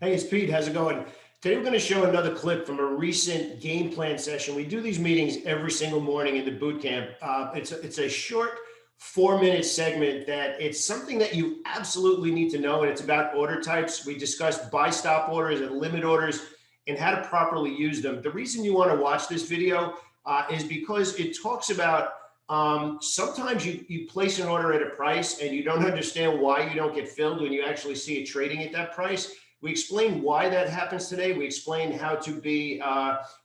Hey, it's Pete. How's it going? Today we're going to show another clip from a recent game plan session. We do these meetings every single morning in the boot camp. It's a short 4-minute segment that it's something that you absolutely need to know, and it's about order types. We discussed buy stop orders and limit orders and how to properly use them. The reason you want to watch this video is because it talks about sometimes you place an order at a price and you don't understand why you don't get filled when you actually see it trading at that price. We explain why that happens today. We explain how to be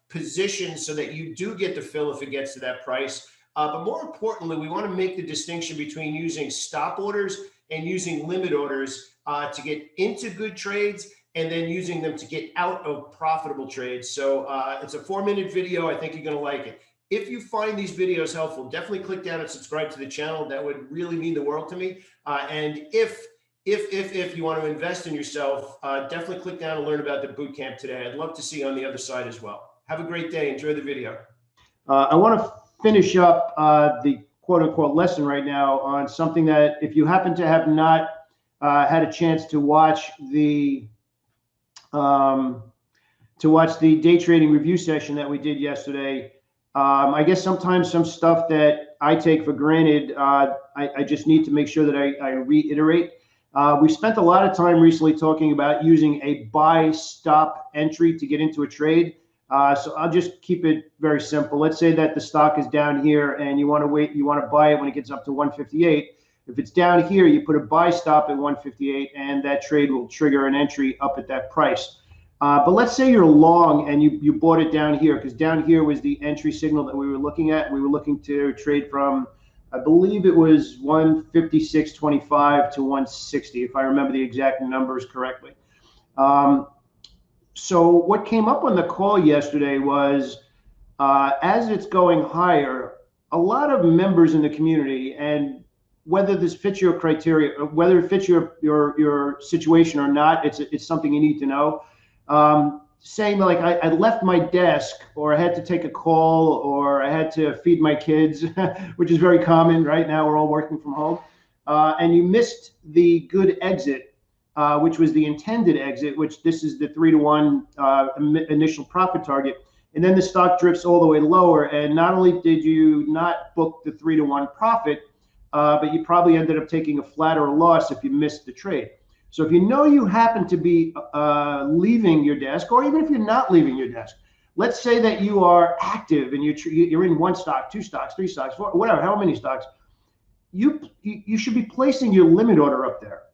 positioned so that you do get the fill if it gets to that price. But more importantly, we want to make the distinction between using stop orders and using limit orders to get into good trades and then using them to get out of profitable trades. So it's a 4-minute video. I think you're going to like it. If you find these videos helpful, definitely click down and subscribe to the channel. That would really mean the world to me. And if you want to invest in yourself, definitely click down and learn about the boot camp today. I'd love to see you on the other side as well. Have a great day. Enjoy the video. I want to finish up the quote unquote lesson right now on something that if you happen to have not had a chance to watch the day trading review session that we did yesterday, I guess sometimes some stuff that I take for granted, I just need to make sure that I reiterate. We spent a lot of time recently talking about using a buy stop entry to get into a trade. So I'll just keep it very simple. Let's say that the stock is down here and you want to wait, you want to buy it when it gets up to 158. If it's down here, you put a buy stop at 158 and that trade will trigger an entry up at that price. But let's say you're long and you bought it down here, because down here was the entry signal that we were looking at. We were looking to trade from, I believe it was 156.25 to 160, if I remember the exact numbers correctly. So what came up on the call yesterday was, as it's going higher, a lot of members in the community, and whether this fits your criteria, whether it fits your situation or not, it's something you need to know. Saying like I left my desk, or I had to take a call, or I had to feed my kids, which is very common right now. We're all working from home, and you missed the good exit, which was the intended exit, which this is the 3-to-1 initial profit target, and then the stock drifts all the way lower. And not only did you not book the 3-to-1 profit, but you probably ended up taking a flat or a loss if you missed the trade. So if you know you happen to be leaving your desk, or even if you're not leaving your desk, let's say that you are active and you're in 1 stock, 2 stocks, 3 stocks, 4, whatever, how many stocks, you should be placing your limit order up there.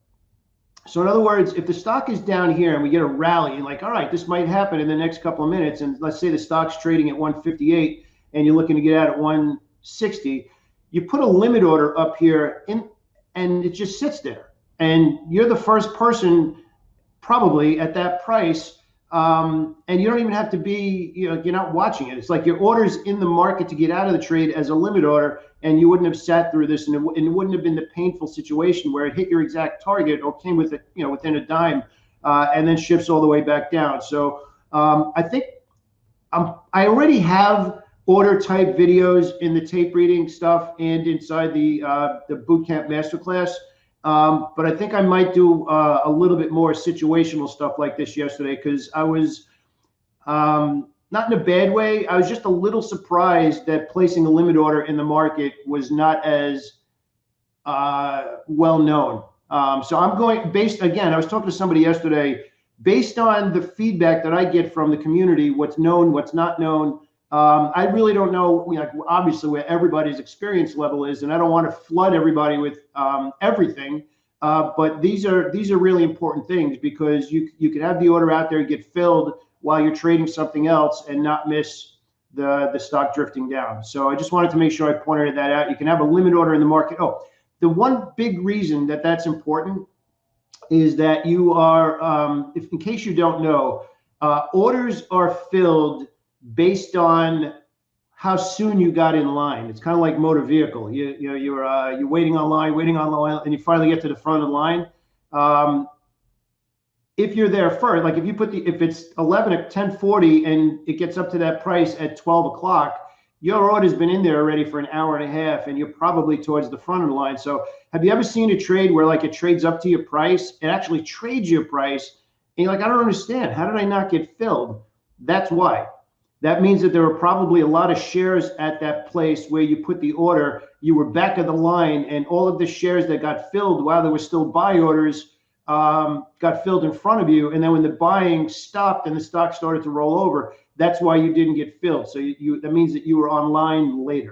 So in other words, if the stock is down here and we get a rally, you're like, all right, this might happen in the next couple of minutes. And let's say the stock's trading at 158 and you're looking to get out at 160, you put a limit order up here and it just sits there. And you're the first person probably at that price, and you don't even have to be, you're not watching it. It's like your order's in the market to get out of the trade as a limit order, and you wouldn't have sat through this, and it wouldn't have been the painful situation where it hit your exact target or came with it, within a dime, and then shifts all the way back down. So I think I already have order type videos in the tape reading stuff and inside the Bootcamp Masterclass. But I think I might do a little bit more situational stuff like this yesterday, because I was not in a bad way. I was just a little surprised that placing a limit order in the market was not as well known. So I'm going again, I was talking to somebody yesterday, based on the feedback that I get from the community, what's known, what's not known. I really don't know, obviously where everybody's experience level is, and I don't want to flood everybody with everything. But these are really important things, because you can have the order out there, get filled while you're trading something else, and not miss the stock drifting down. So I just wanted to make sure I pointed that out. You can have a limit order in the market. Oh, the one big reason that that's important is that you are, in case you don't know, orders are filled based on how soon you got in line. It's kind of like motor vehicle. You're waiting on line, and you finally get to the front of the line. If you're there first, like if it's 10:40 and it gets up to that price at 12 o'clock, your order's been in there already for an hour and a half, and you're probably towards the front of the line. So have you ever seen a trade where like it trades up to your price? It actually trades your price, And you're like, I don't understand. How did I not get filled? That's why. That means that there were probably a lot of shares at that place where you put the order. You were back of the line, and all of the shares that got filled while there were still buy orders got filled in front of you. And then when the buying stopped and the stock started to roll over, that's why you didn't get filled. So that means that you were online later.